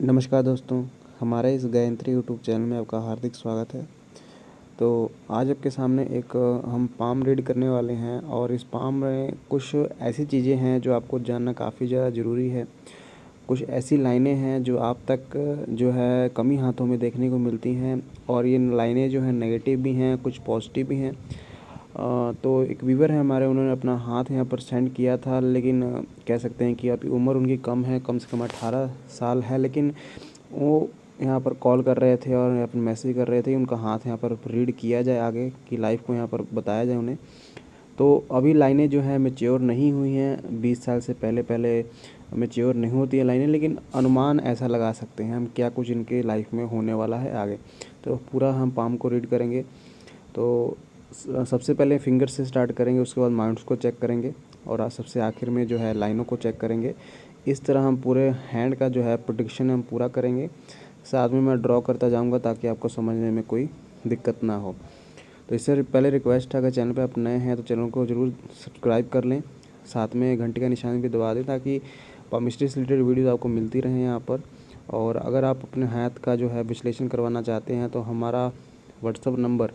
नमस्कार दोस्तों, हमारे इस गायत्री यूट्यूब चैनल में आपका हार्दिक स्वागत है। तो आज आपके सामने एक हम पाम रीड करने वाले हैं और इस पाम में कुछ ऐसी चीज़ें हैं जो आपको जानना काफ़ी ज़्यादा ज़रूरी है। कुछ ऐसी लाइनें हैं जो आप तक जो है कम ही हाथों में देखने को मिलती हैं और ये लाइनें जो हैं नेगेटिव भी हैं, कुछ पॉजिटिव भी हैं। तो एक व्यूअर है हमारे, उन्होंने अपना हाथ यहाँ पर सेंड किया था, लेकिन कह सकते हैं कि अभी उम्र उनकी कम है, कम से कम 18 साल है, लेकिन वो यहाँ पर कॉल कर रहे थे और अपन मैसेज कर रहे थे कि उनका हाथ यहाँ पर रीड किया जाए, आगे की लाइफ को यहाँ पर बताया जाए उन्हें। तो अभी लाइनें जो हैं मैच्योर नहीं हुई हैं, 20 साल से पहले पहले मैच्योर नहीं होती है लाइनें, लेकिन अनुमान ऐसा लगा सकते हैं हम क्या कुछ इनके लाइफ में होने वाला है आगे। तो पूरा हम पाम को रीड करेंगे। तो सबसे पहले फिंगर से स्टार्ट करेंगे, उसके बाद माउंट्स को चेक करेंगे और सबसे आखिर में जो है लाइनों को चेक करेंगे। इस तरह हम पूरे हैंड का जो है प्रोडिक्शन हम पूरा करेंगे। साथ में मैं ड्रॉ करता जाऊंगा ताकि आपको समझने में कोई दिक्कत ना हो। तो इससे पहले रिक्वेस्ट है, अगर चैनल पे आप नए हैं तो चैनल को ज़रूर सब्सक्राइब कर लें, साथ में घंटे का निशान भी दबा दें ताकि मिस्ट्री से रिलेटेड वीडियोज़ आपको मिलती रहें यहाँ पर। और अगर आप अपने हाथ का जो है विश्लेषण करवाना चाहते हैं तो हमारा व्हाट्सअप नंबर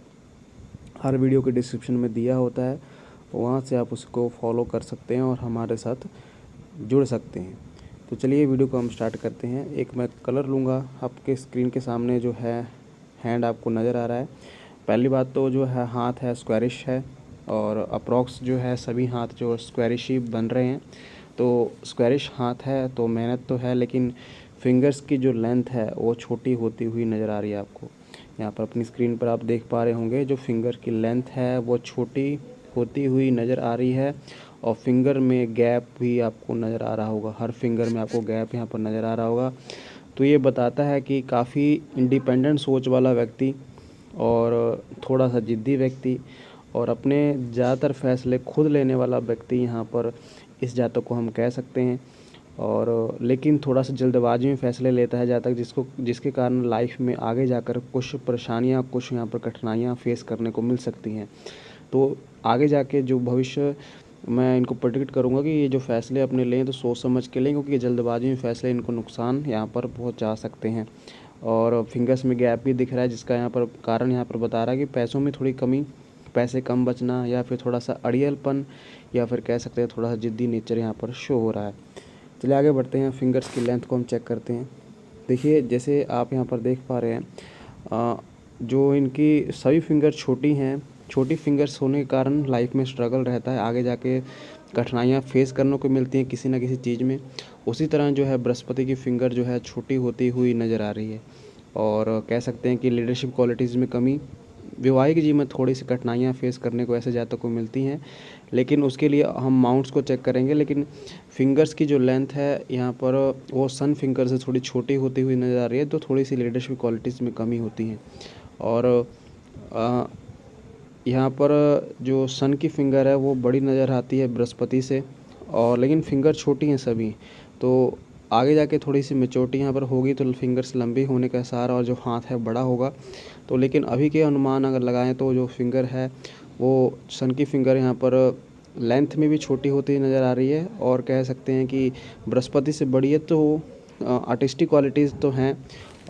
हर वीडियो के डिस्क्रिप्शन में दिया होता है, वहाँ से आप उसको फॉलो कर सकते हैं और हमारे साथ जुड़ सकते हैं। तो चलिए वीडियो को हम स्टार्ट करते हैं। एक मैं कलर लूँगा, आपके स्क्रीन के सामने जो है हैंड आपको नज़र आ रहा है। पहली बात तो जो है हाथ है स्क्वायरिश है और अप्रॉक्स जो है सभी हाथ जो स्क्वायरिश ही बन रहे हैं। तो स्क्वायरिश हाथ है तो मेहनत तो है, लेकिन फिंगर्स की जो लेंथ है वो छोटी होती हुई नज़र आ रही है आपको। यहाँ पर अपनी स्क्रीन पर आप देख पा रहे होंगे जो फिंगर की लेंथ है वो छोटी होती हुई नज़र आ रही है और फिंगर में गैप भी आपको नज़र आ रहा होगा, हर फिंगर में आपको गैप यहाँ पर नज़र आ रहा होगा। तो ये बताता है कि काफ़ी इंडिपेंडेंट सोच वाला व्यक्ति और थोड़ा सा ज़िद्दी व्यक्ति और अपने ज़्यादातर फैसले खुद लेने वाला व्यक्ति यहाँ पर इस जातक को हम कह सकते हैं। और लेकिन थोड़ा सा जल्दबाजी में फ़ैसले लेता है जातक, जिसके कारण लाइफ में आगे जाकर कुछ परेशानियाँ, कुछ यहाँ पर कठिनाइयाँ फेस करने को मिल सकती हैं। तो आगे जाके जो भविष्य मैं इनको प्रेडिक्ट करूँगा कि ये जो फ़ैसले अपने लें तो सोच समझ के लें, क्योंकि जल्दबाजी में फ़ैसले इनको नुकसान यहाँ पर पहुँचा सकते हैं। और फिंगर्स में गैप भी दिख रहा है, जिसका यहाँ पर कारण यहाँ पर बता रहा है कि पैसों में थोड़ी कमी, पैसे कम बचना या फिर थोड़ा सा अड़ियलपन या फिर कह सकते हैं थोड़ा सा ज़िद्दी नेचर यहाँ पर शो हो रहा है। चलिए आगे बढ़ते हैं, फिंगर्स की लेंथ को हम चेक करते हैं। देखिए जैसे आप यहाँ पर देख पा रहे हैं, जो इनकी सभी फिंगर छोटी हैं, छोटी फिंगर्स होने के कारण लाइफ में स्ट्रगल रहता है, आगे जाके कठिनाइयाँ फेस करने को मिलती हैं किसी ना किसी चीज़ में। उसी तरह जो है बृहस्पति की फिंगर जो है छोटी होती हुई नज़र आ रही है और कह सकते हैं कि लीडरशिप क्वालिटीज़ में कमी, वैवाहिक जीवन में थोड़ी सी कठिनाइयाँ फेस करने को ऐसे जातकों को मिलती हैं, लेकिन उसके लिए हम माउंट्स को चेक करेंगे। लेकिन फिंगर्स की जो लेंथ है यहाँ पर वो सन फिंगर से थोड़ी छोटी होती हुई नज़र आ रही है, तो थोड़ी सी लीडरशिप क्वालिटीज़ में कमी होती हैं। और यहाँ पर जो सन की फिंगर है वो बड़ी नज़र आती है बृहस्पति से, और लेकिन फिंगर छोटी हैं सभी। तो आगे जाके थोड़ी सी मैच्योरिटी यहाँ पर होगी तो फिंगर्स लंबी होने का सहारा और जो हाथ है बड़ा होगा। तो लेकिन अभी के अनुमान अगर लगाएं तो जो फिंगर है वो सन की फिंगर यहाँ पर लेंथ में भी छोटी होती नज़र आ रही है और कह सकते हैं कि बृहस्पति से बड़ी है। तो आर्टिस्टिक क्वालिटीज़ तो हैं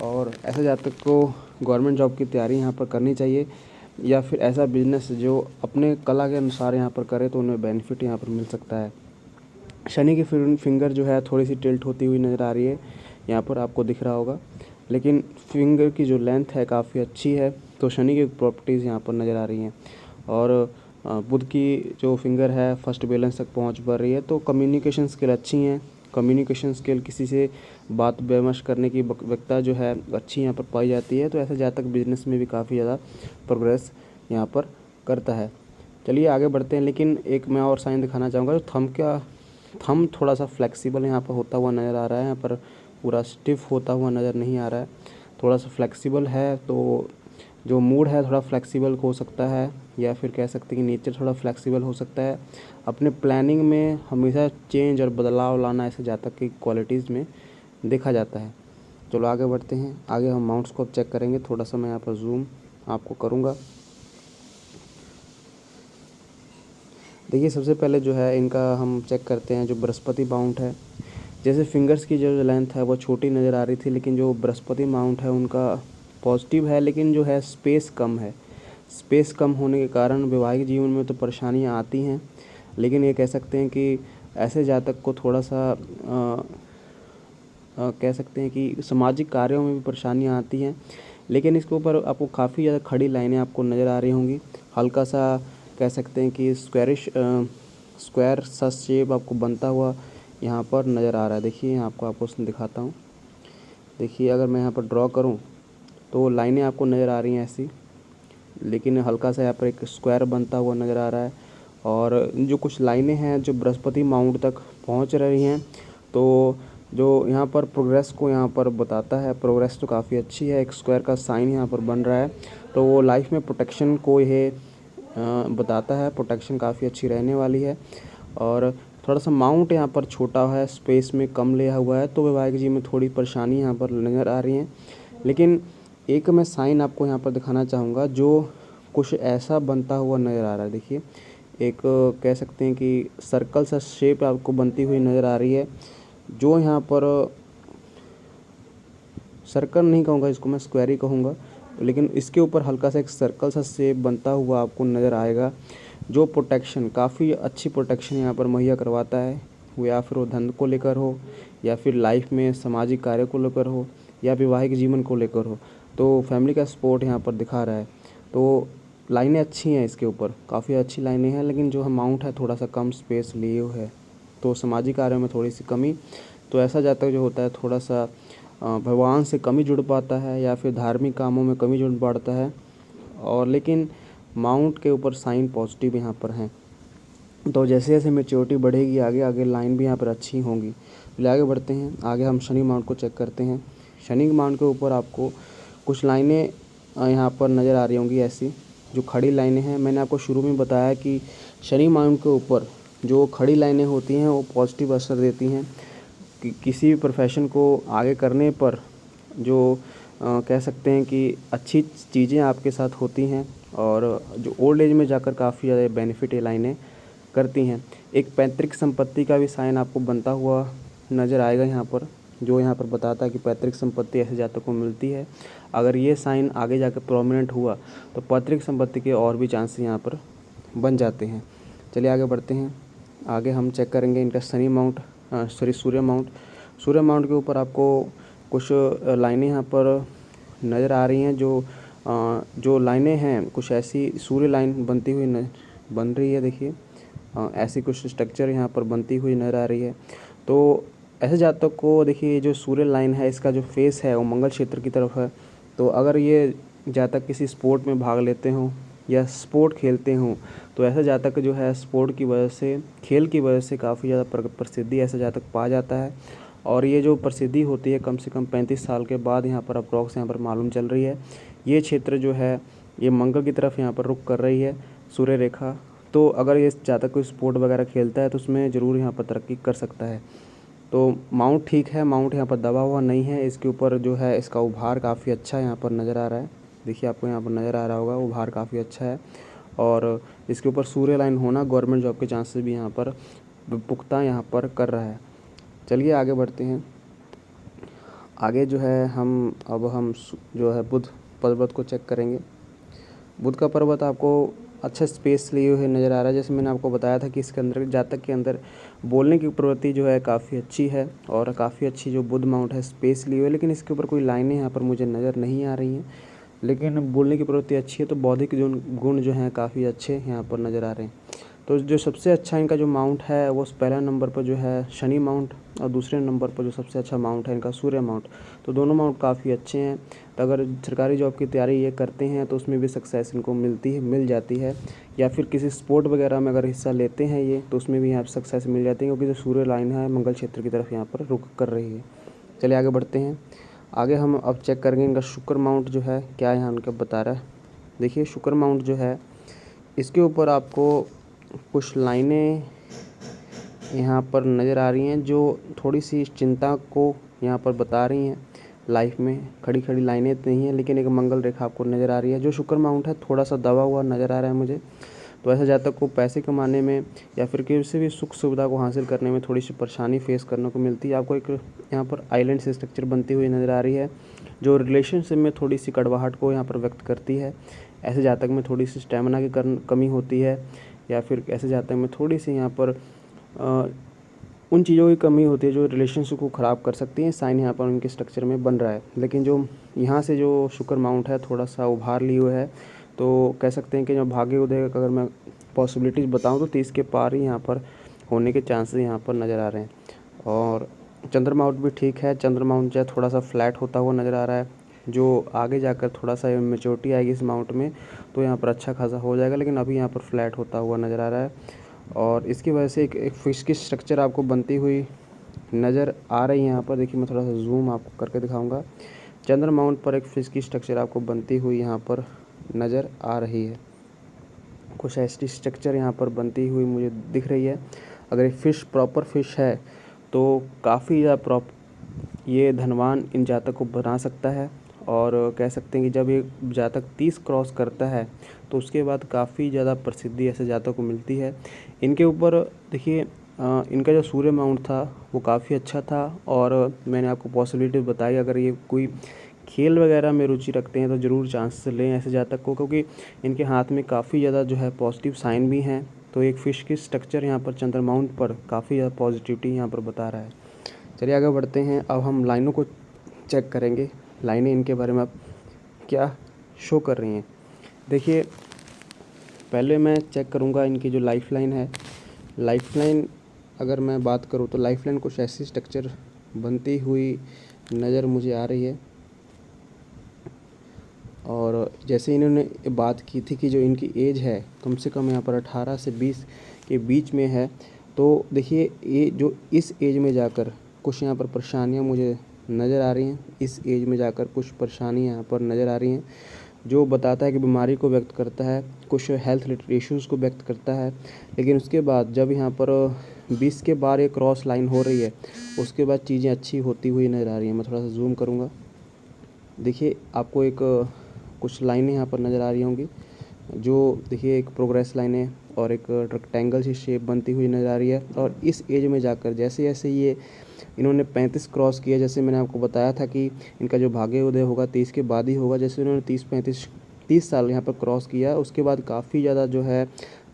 और ऐसे जातक को गवर्नमेंट जॉब की तैयारी यहाँ पर करनी चाहिए या फिर ऐसा बिजनेस जो अपने कला के अनुसार यहाँ पर करे तो उन्हें बेनिफिट यहाँ पर मिल सकता है। शनि की फिंगर जो है थोड़ी सी टिल्ट होती हुई नज़र आ रही है, यहाँ पर आपको दिख रहा होगा, लेकिन फिंगर की जो लेंथ है काफ़ी अच्छी है। तो शनि की प्रॉपर्टीज़ यहाँ पर नज़र आ रही हैं। और बुध की जो फिंगर है फर्स्ट बैलेंस तक पहुँच पा रही है, तो कम्युनिकेशन स्किल अच्छी हैं। कम्युनिकेशन स्किल, किसी से बात विमर्श करने की वक्ता जो है अच्छी यहाँ पर पाई जाती है। तो ऐसे जातक बिजनेस में भी काफ़ी ज़्यादा प्रोग्रेस यहाँ पर करता है। चलिए आगे बढ़ते हैं, लेकिन एक मैं और साइन दिखाना चाहूँगा। जो थंब थोड़ा सा फ्लेक्सिबल यहाँ पर होता हुआ नज़र आ रहा है, यहाँ पर पूरा स्टिफ होता हुआ नज़र नहीं आ रहा है, थोड़ा सा फ्लेक्सिबल है। तो जो मूड है थोड़ा फ्लेक्सिबल हो सकता है या फिर कह सकते हैं कि नेचर थोड़ा फ्लेक्सिबल हो सकता है। अपने प्लानिंग में हमेशा चेंज और बदलाव लाना ऐसे जातक की क्वालिटीज़ में देखा जाता है। चलो आगे बढ़ते हैं, आगे हम माउंट्स को चेक करेंगे। थोड़ा सा मैं यहाँ पर जूम आपको करूँगा। देखिए सबसे पहले जो है इनका हम चेक करते हैं जो बृहस्पति माउंट है। जैसे फिंगर्स की जो लेंथ है वो छोटी नज़र आ रही थी, लेकिन जो बृहस्पति माउंट है उनका पॉजिटिव है, लेकिन जो है स्पेस कम है। स्पेस कम होने के कारण वैवाहिक जीवन में तो परेशानियाँ आती हैं, लेकिन ये कह सकते हैं कि ऐसे जातक को थोड़ा सा कह सकते हैं कि सामाजिक कार्यों में भी परेशानियाँ आती हैं। लेकिन इसके ऊपर आपको काफ़ी ज़्यादा खड़ी लाइनें आपको नज़र आ रही होंगी। हल्का सा कह सकते हैं कि स्क्वायर सा शेप आपको बनता हुआ यहाँ पर नज़र आ रहा है। देखिए यहाँ आपको उसमें दिखाता हूँ। देखिए अगर मैं यहाँ पर ड्रॉ करूँ तो लाइनें आपको नज़र आ रही हैं ऐसी, लेकिन हल्का सा यहाँ पर एक स्क्वायर बनता हुआ नज़र आ रहा है। और जो कुछ लाइनें हैं जो बृहस्पति माउंट तक पहुँच रही हैं, तो जो यहाँ पर प्रोग्रेस को यहाँ पर बताता है। प्रोग्रेस तो काफ़ी अच्छी है, एक स्क्वायर का साइन यहाँ पर बन रहा है, तो वो लाइफ में प्रोटेक्शन को ये बताता है। प्रोटेक्शन काफ़ी अच्छी रहने वाली है। और थोड़ा सा माउंट यहाँ पर छोटा है, स्पेस में कम लिया हुआ है, तो वैवाहिक जीवन में थोड़ी परेशानी यहाँ पर नज़र आ रही है। लेकिन एक मैं साइन आपको यहाँ पर दिखाना चाहूँगा जो कुछ ऐसा बनता हुआ नज़र आ रहा है। देखिए एक कह सकते हैं कि सर्कल सा शेप आपको बनती हुई नज़र आ रही है, जो यहाँ पर सर्कल नहीं कहूँगा, इसको मैं स्क्वायर ही कहूँगा, लेकिन इसके ऊपर हल्का सा एक सर्कल सा शेप बनता हुआ आपको नज़र आएगा, जो प्रोटेक्शन काफ़ी अच्छी प्रोटेक्शन यहाँ पर मुहैया करवाता है। वो या फिर वो धन को लेकर हो, या फिर लाइफ में सामाजिक कार्य को लेकर हो, या वैवाहिक जीवन को लेकर हो, तो फैमिली का सपोर्ट यहाँ पर दिखा रहा है। तो लाइनें अच्छी हैं, इसके ऊपर काफ़ी अच्छी लाइनें हैं, लेकिन जो अमाउंट है थोड़ा सा कम स्पेस लिए हुए है, तो सामाजिक कार्यों में थोड़ी सी कमी। तो ऐसा जातक जो होता है थोड़ा सा भगवान से कम ही जुड़ पाता है, या फिर धार्मिक कामों में कम ही जुड़ पाता है। और लेकिन माउंट के ऊपर साइन पॉजिटिव यहाँ पर हैं, तो जैसे जैसे मैच्योरिटी बढ़ेगी आगे आगे लाइन भी यहाँ पर अच्छी होंगी। चलिए आगे बढ़ते हैं। आगे हम शनि माउंट को चेक करते हैं। शनि माउंट के ऊपर आपको कुछ लाइनें यहाँ पर नज़र आ रही होंगी ऐसी, जो खड़ी लाइनें हैं। मैंने आपको शुरू में बताया कि शनि माउंट के ऊपर जो खड़ी लाइनें होती हैं वो पॉजिटिव असर देती हैं कि किसी भी प्रोफेशन को आगे करने पर जो कह सकते हैं कि अच्छी चीज़ें आपके साथ होती हैं, और जो ओल्ड एज में जाकर काफ़ी ज़्यादा बेनिफिट ये लाइनें करती हैं। एक पैतृक संपत्ति का भी साइन आपको बनता हुआ नज़र आएगा यहाँ पर, जो यहाँ पर बताता है कि पैतृक संपत्ति ऐसे जातकों को मिलती है। अगर ये साइन आगे जाकर प्रोमिनेंट हुआ तो पैतृक संपत्ति के और भी चांसेस यहाँ पर बन जाते हैं। चलिए आगे बढ़ते हैं। आगे हम चेक करेंगे इनका शनि माउंट सूर्य माउंट। सूर्य माउंट के ऊपर आपको कुछ लाइनें यहाँ पर नज़र आ रही हैं, जो लाइनें हैं कुछ ऐसी सूर्य लाइन बनती हुई बन रही है। देखिए ऐसी कुछ स्ट्रक्चर यहाँ पर बनती हुई नज़र आ रही है। तो ऐसे जातक को देखिए जो सूर्य लाइन है इसका जो फेस है वो मंगल क्षेत्र की तरफ है। तो अगर ये जातक किसी स्पोर्ट में भाग लेते हों या स्पोर्ट खेलते हों, तो ऐसा जातक जो है स्पोर्ट की वजह से, खेल की वजह से काफ़ी ज़्यादा प्रसिद्धि ऐसा जातक पा जाता है। और ये जो प्रसिद्धि होती है कम से कम 35 साल के बाद यहाँ पर अप्रॉक्स यहाँ पर मालूम चल रही है। ये क्षेत्र जो है ये मंगल की तरफ यहाँ पर रुख कर रही है सूर्य रेखा। तो अगर ये जातक कोई स्पोर्ट वगैरह खेलता है तो उसमें ज़रूर यहाँ पर तरक्की कर सकता है। तो माउंट ठीक है, माउंट यहाँ पर दबा हुआ नहीं है। इसके ऊपर जो है इसका उभार काफ़ी अच्छा यहाँ पर नज़र आ रहा है। देखिए आपको यहाँ पर नज़र आ रहा होगा उभार काफ़ी अच्छा है। और इसके ऊपर सूर्य लाइन होना गवर्नमेंट जॉब के चांसेस भी यहाँ पर पुख्ता यहाँ पर कर रहा है। चलिए आगे बढ़ते हैं। आगे जो है हम जो है बुध पर्वत को चेक करेंगे। बुध का पर्वत आपको अच्छा स्पेस लिए हुए नज़र आ रहा है। जैसे मैंने आपको बताया था कि इसके अंदर जातक के अंदर बोलने की प्रवृत्ति जो है काफ़ी अच्छी है, और काफ़ी अच्छी जो बुध माउंट है स्पेस लिए हुए, लेकिन इसके ऊपर कोई लाइनें यहाँ पर मुझे नज़र नहीं आ रही हैं। लेकिन बोलने की प्रवृत्ति अच्छी है, तो बौद्धिक जो गुण जो हैं काफ़ी अच्छे यहाँ पर नज़र आ रहे हैं। तो जो सबसे अच्छा इनका जो माउंट है वो पहला नंबर पर जो है शनि माउंट, और दूसरे नंबर पर जो सबसे अच्छा माउंट है इनका सूर्य माउंट। तो दोनों माउंट काफ़ी अच्छे हैं। तो अगर सरकारी जॉब की तैयारी ये करते हैं तो उसमें भी सक्सेस इनको मिल जाती है, या फिर किसी स्पोर्ट वगैरह में अगर हिस्सा लेते हैं ये, तो उसमें भी यहाँ पर सक्सेस मिल जाती है, क्योंकि जो सूर्य लाइन है मंगल क्षेत्र की तरफ यहाँ पर रुख कर रही है। चलिए आगे बढ़ते हैं। आगे हम अब चेक करेंगे इनका शुक्र माउंट जो है क्या यहाँ उनका बता रहा है। देखिए शुक्र माउंट जो है इसके ऊपर आपको कुछ लाइनें यहाँ पर नज़र आ रही हैं जो थोड़ी सी चिंता को यहाँ पर बता रही हैं। लाइफ में खड़ी खड़ी लाइनें नहीं हैं, लेकिन एक मंगल रेखा आपको नज़र आ रही है। जो शुक्र माउंट है थोड़ा सा दबा हुआ नज़र आ रहा है मुझे। तो ऐसे जातक को पैसे कमाने में या फिर किसी भी सुख सुविधा को हासिल करने में थोड़ी सी परेशानी फेस करने को मिलती है। आपको एक यहाँ पर आइलैंड से स्ट्रक्चर बनती हुई नज़र आ रही है, जो रिलेशनशिप में थोड़ी सी कड़वाहट को यहाँ पर व्यक्त करती है। ऐसे जातक में थोड़ी सी स्टेमिना की कमी होती है, या फिर ऐसे जातक में थोड़ी सी यहाँ पर उन चीज़ों की कमी होती है जो रिलेशनशिप को ख़राब कर सकती हैं। साइन यहाँ पर उनके स्ट्रक्चर में बन रहा है, लेकिन जो यहाँ से जो शुक्र माउंट है थोड़ा सा उभार लिए हुए है, तो कह सकते हैं कि जो भाग्य उदय का अगर मैं पॉसिबिलिटीज़ बताऊँ तो 30 के पार ही यहाँ पर होने के चांसेस यहाँ पर नज़र आ रहे हैं। और चंद्र माउंट भी ठीक है, चंद्र माउंट जो है थोड़ा सा फ्लैट होता हुआ नज़र आ रहा है, जो आगे जाकर थोड़ा सा मेच्योरिटी आएगी इस माउंट में तो यहाँ पर अच्छा खासा हो जाएगा, लेकिन अभी यहाँ पर फ्लैट होता हुआ नज़र आ रहा है। और इसकी वजह से एक फिश की स्ट्रक्चर आपको बनती हुई नज़र आ रही है। यहाँ पर देखिए, मैं थोड़ा सा जूम आपको करके दिखाऊंगा। चंद्र माउंट पर एक फिश की स्ट्रक्चर आपको बनती हुई यहाँ पर नज़र आ रही है। कुछ ऐसी स्ट्रक्चर यहाँ पर बनती हुई मुझे दिख रही है। अगर ये फिश प्रॉपर फिश है तो काफ़ी ज़्यादा ये धनवान इन जातक को बना सकता है। और कह सकते हैं कि जब ये जातक 30 क्रॉस करता है तो उसके बाद काफ़ी ज़्यादा प्रसिद्धि ऐसे जातक को मिलती है। इनके ऊपर देखिए, इनका जो सूर्य माउंट था वो काफ़ी अच्छा था, और मैंने आपको पॉसिबिलिटी बताई। अगर ये कोई खेल वगैरह में रुचि रखते हैं तो ज़रूर चांस लें ऐसे जातक को, क्योंकि इनके हाथ में काफ़ी ज़्यादा जो है पॉजिटिव साइन भी हैं। तो एक फ़िश की स्ट्रक्चर यहाँ पर चंद्र माउंट पर काफ़ी ज़्यादा पॉजिटिविटी यहाँ पर बता रहा है। चलिए आगे बढ़ते हैं। अब हम लाइनों को चेक करेंगे, लाइनें इनके बारे में अब क्या शो कर रही हैं। देखिए, पहले मैं चेक करूँगा इनकी जो लाइफ लाइन है। लाइफ लाइन अगर मैं बात करूँ तो लाइफ लाइन कुछ ऐसी स्ट्रक्चर बनती हुई नज़र मुझे आ रही है। और जैसे इन्होंने बात की थी कि जो इनकी एज है कम से कम यहाँ पर 18 से 20 के बीच में है, तो देखिए ये जो इस एज में जाकर कुछ यहाँ पर परेशानियाँ मुझे नज़र आ रही हैं। इस एज में जाकर कुछ परेशानियाँ यहाँ पर नज़र आ रही हैं, जो बताता है कि बीमारी को व्यक्त करता है, कुछ हेल्थ रिलेटेड इश्यूज़ को व्यक्त करता है। लेकिन उसके बाद जब यहाँ पर 20 के बार एक क्रॉस लाइन हो रही है, उसके बाद चीज़ें अच्छी होती हुई नज़र आ रही हैं। मैं थोड़ा सा जूम करूँगा। देखिए, आपको एक कुछ लाइनें यहाँ पर नज़र आ रही होंगी, जो देखिए एक प्रोग्रेस लाइन है और एक रेक्टेंगल सी शेप बनती हुई नज़र आ रही है। और इस एज में जाकर जैसे जैसे ये इन्होंने 35 क्रॉस किया, जैसे मैंने आपको बताया था कि इनका जो भाग्य उदय होगा 30 के बाद ही होगा, जैसे इन्होंने 30 साल यहाँ पर क्रॉस किया, उसके बाद काफ़ी ज़्यादा जो है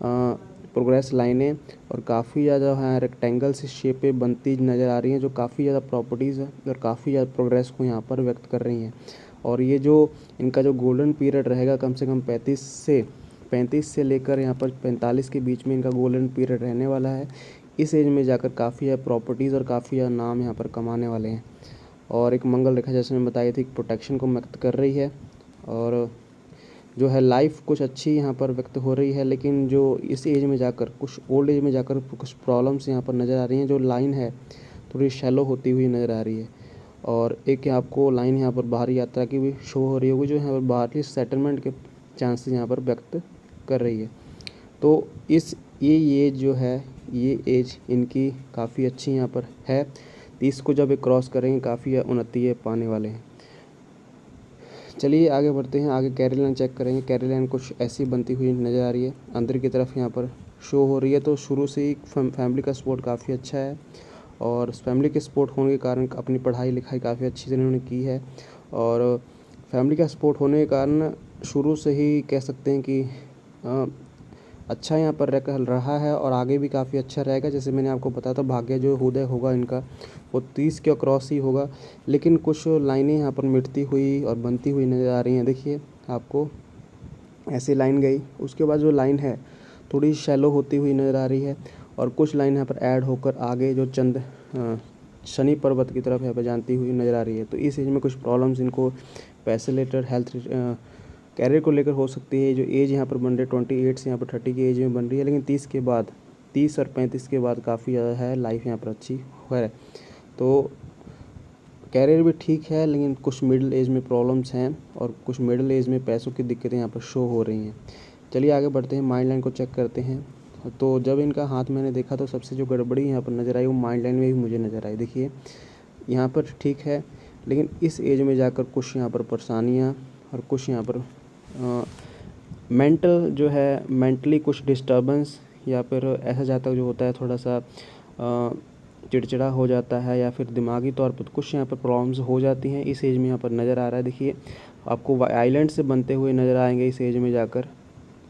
प्रोग्रेस लाइनें और काफ़ी ज़्यादा है रेक्टेंगल सी शेपें बनती नज़र आ रही हैं, जो काफ़ी ज़्यादा प्रॉपर्टीज़ है और काफ़ी ज़्यादा प्रोग्रेस को यहाँ पर व्यक्त कर रही हैं। और ये जो इनका जो गोल्डन पीरियड रहेगा कम से कम 35 से लेकर यहाँ पर 45 के बीच में इनका गोल्डन पीरियड रहने वाला है। इस एज में जाकर काफ़ी ज़्यादा प्रॉपर्टीज़ और काफ़ी ज़्यादा नाम यहाँ पर कमाने वाले हैं। और एक मंगल रेखा जैसे मैं बताई थी प्रोटेक्शन को व्यक्त कर रही है, और जो है लाइफ कुछ अच्छी यहाँ पर व्यक्त हो रही है। लेकिन जो इस एज में जाकर कुछ ओल्ड एज में जाकर कुछ प्रॉब्लम्स यहाँ पर नज़र आ रही हैं। जो लाइन है थोड़ी शैलो होती हुई नज़र आ रही है। और एक आपको लाइन यहाँ पर बाहरी यात्रा की भी शो हो रही होगी, जो यहाँ पर बाहरी सेटलमेंट के चांसेस यहाँ पर व्यक्त कर रही है। तो ये जो है ये एज इनकी काफ़ी अच्छी यहाँ पर है। 30 को जब ये क्रॉस करेंगे काफ़ी उन्नति पाने वाले हैं। चलिए आगे बढ़ते हैं। आगे कैरी लाइन चेक करेंगे। कैरी लाइन कुछ ऐसी बनती हुई नज़र आ रही है, अंदर की तरफ यहाँ पर शो हो रही है। तो शुरू से ही फैमिली का सपोर्ट काफ़ी अच्छा है, और फैमिली के सपोर्ट होने के कारण अपनी पढ़ाई लिखाई काफ़ी अच्छी से इन्होंने की है। और फैमिली का सपोर्ट होने के कारण शुरू से ही कह सकते हैं कि अच्छा यहाँ पर रहा है, और आगे भी काफ़ी अच्छा रहेगा। जैसे मैंने आपको बताया था भाग्य जो उदय होगा इनका वो 30 के क्रॉस ही होगा। लेकिन कुछ लाइनें यहाँ पर मिटती हुई और बनती हुई नज़र आ रही हैं। देखिए, आपको ऐसी लाइन गई, उसके बाद जो लाइन है थोड़ी शैलो होती हुई नज़र आ रही है, और कुछ लाइन यहाँ पर ऐड होकर आगे जो शनि पर्वत की तरफ यहाँ पर जानती हुई नज़र आ रही है। तो इस एज में कुछ प्रॉब्लम्स इनको पैसे रिलेटेड हेल्थ कैरियर को लेकर हो सकती है। जो एज यहाँ पर बन रही है 28 से यहाँ पर 30 की एज में बन रही है, लेकिन 30 के बाद 30 और 35 के बाद काफ़ी ज़्यादा है लाइफ यहाँ पर अच्छी है। तो कैरियर भी ठीक है, लेकिन कुछ मिडिल एज में प्रॉब्लम्स हैं, और कुछ मिडिल एज में पैसों की दिक्कतें यहाँ पर शो हो रही हैं। चलिए आगे बढ़ते हैं, माइंड लाइन को चेक करते हैं। तो जब इनका हाथ मैंने देखा तो सबसे जो गड़बड़ी यहाँ पर नज़र आई वो माइंड लाइन में भी मुझे नज़र आई। देखिए, यहाँ पर ठीक है, लेकिन इस एज में जाकर कुछ यहाँ पर परेशानियाँ और कुछ यहाँ पर मेंटल जो है मेंटली कुछ डिस्टर्बेंस या फिर ऐसा जातक जो होता है थोड़ा सा चिड़चिड़ा हो जाता है या फिर दिमागी तौर पर कुछ यहाँ पर प्रॉब्लम्स हो जाती हैं, इस एज में यहाँ पर नज़र आ रहा है। देखिए आपको आइलैंड से बनते हुए नज़र आएंगे इस एज में जाकर।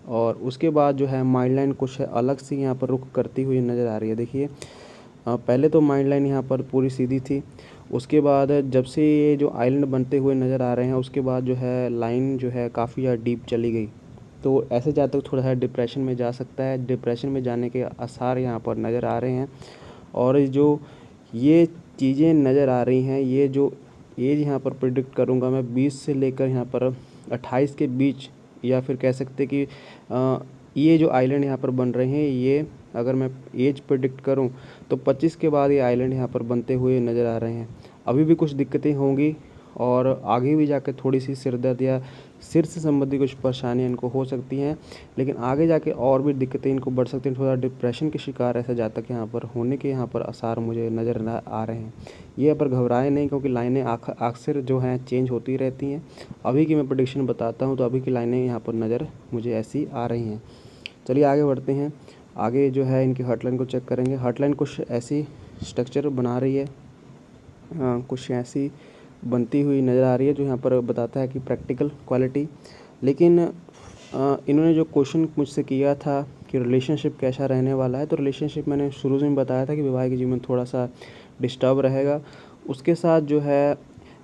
और उसके बाद जो है माइंड लाइन कुछ अलग सी यहाँ पर रुख करती हुई नज़र आ रही है। देखिए पहले तो माइंड लाइन यहाँ पर पूरी सीधी थी, उसके बाद जब से ये जो आइलैंड बनते हुए नज़र आ रहे हैं उसके बाद जो है लाइन जो है काफ़ी ज़्यादा डीप चली गई। तो ऐसे जातक थोड़ा सा डिप्रेशन में जा सकता है, डिप्रेशन में जाने के आसार यहाँ पर नज़र आ रहे हैं। और जो ये चीज़ें नज़र आ रही हैं, ये जो एज यहाँ पर प्रिडिक्ट करूँगा मैं 20 से लेकर यहाँ पर 28 के बीच, या फिर कह सकते कि ये जो आइलैंड यहाँ पर बन रहे हैं, ये अगर मैं एज प्रिडिक्ट करूँ तो 25 के बाद ये आइलैंड यहाँ पर बनते हुए नज़र आ रहे हैं। अभी भी कुछ दिक्कतें होंगी और आगे भी जाकर थोड़ी सी सिर दर्द या सिर से संबंधित कुछ परेशानियाँ इनको हो सकती हैं, लेकिन आगे जाके और भी दिक्कतें इनको बढ़ सकती हैं। थोड़ा डिप्रेशन के शिकार ऐसा जातक यहाँ पर होने के यहाँ पर आसार मुझे नज़र आ रहे हैं। ये पर घबराए नहीं, क्योंकि लाइनें अक्सर जो हैं चेंज होती रहती हैं। अभी की मैं प्रेडिक्शन बताता हूँ तो अभी की लाइनें यहाँ पर नज़र मुझे ऐसी आ रही हैं। चलिए आगे बढ़ते हैं। आगे जो है इनकी हॉटलाइन को चेक करेंगे। हॉटलाइन कुछ ऐसी स्ट्रक्चर बना रही है, कुछ ऐसी बनती हुई नज़र आ रही है जो यहाँ पर बताता है कि प्रैक्टिकल क्वालिटी। लेकिन इन्होंने जो क्वेश्चन मुझसे किया था कि रिलेशनशिप कैसा रहने वाला है, तो रिलेशनशिप मैंने शुरू में बताया था कि वैवाहिक जीवन थोड़ा सा डिस्टर्ब रहेगा। उसके साथ जो है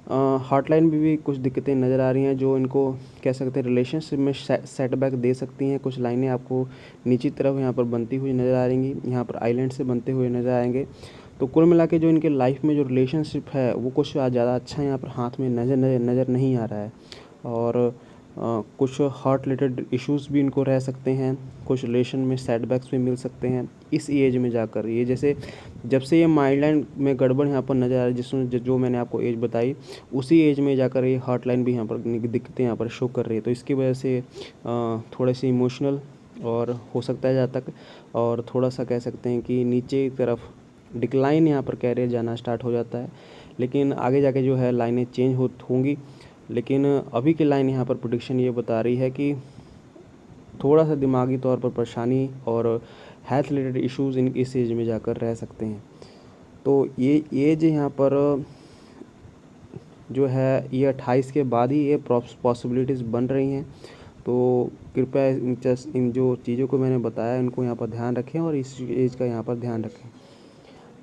हॉटलाइन में भी कुछ दिक्कतें नज़र आ रही हैं जो इनको कह सकते हैं रिलेशनशिप में सेटबैक दे सकती हैं। कुछ लाइनें आपको नीची तरफ यहाँ पर बनती हुई नज़र आ रही, यहाँ पर आइलैंड से बनते हुए नज़र आएंगे। तो कुल मिला के जो इनके लाइफ में जो रिलेशनशिप है वो कुछ ज़्यादा अच्छा यहाँ पर हाथ में नज़र नहीं आ रहा है। और कुछ हार्ट रिलेटेड इश्यूज़ भी इनको रह सकते हैं, कुछ रिलेशन में सेटबैक्स भी मिल सकते हैं इस एज में जाकर। ये जैसे जब से ये माइंड लाइन में गड़बड़ यहाँ पर नज़र आ रही है, जिसमें जो मैंने आपको एज बताई, उसी एज में जाकर ये हार्ट लाइन भी यहाँ पर दिक्कतें यहाँ पर शो कर रही है। तो इसकी वजह से थोड़े से इमोशनल और हो सकता है जहाँ तक, और थोड़ा सा कह सकते हैं कि नीचे की तरफ डिक्लाइन यहाँ पर कैरियर जाना स्टार्ट हो जाता है। लेकिन आगे जाके जो है लाइनें चेंज होंगी। लेकिन अभी की लाइन यहाँ पर प्रेडिक्शन ये बता रही है कि थोड़ा सा दिमागी तौर पर परेशानी और हेल्थ रिलेटेड इश्यूज़ इस एज में जाकर रह सकते हैं। तो ये एज यहाँ पर जो है ये 28 के बाद ही ये पॉसिबिलिटीज़ बन रही हैं। तो कृपया इन जो चीज़ों को मैंने बताया इनको यहाँ पर ध्यान रखें और इस एज का यहाँ पर ध्यान रखें।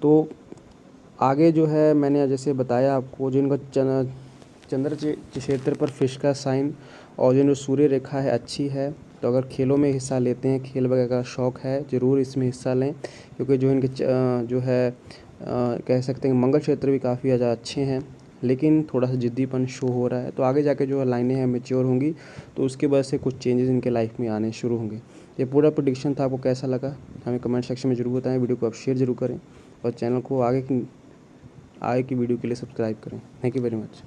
तो आगे जो है मैंने जैसे बताया आपको, जो इनका चंद्र क्षेत्र पर फिश का साइन और जो सूर्य रेखा है अच्छी है, तो अगर खेलों में हिस्सा लेते हैं, खेल वगैरह का शौक़ है, ज़रूर इसमें हिस्सा लें। क्योंकि जो इनके जो है कह सकते हैं मंगल क्षेत्र भी काफ़ी ज़्यादा अच्छे हैं, लेकिन थोड़ा सा ज़िद्दीपन शो हो रहा है। तो आगे जाके जो लाइनें हैं मैच्योर होंगी, तो उसके वजह से कुछ चेंजेस इनके लाइफ में आने शुरू होंगे। ये पूरा प्रेडिक्शन था, आपको कैसा लगा हमें कमेंट सेक्शन में ज़रूर बताएं। वीडियो को आप शेयर ज़रूर करें और चैनल को आगे की वीडियो के लिए सब्सक्राइब करें। Thank you very much.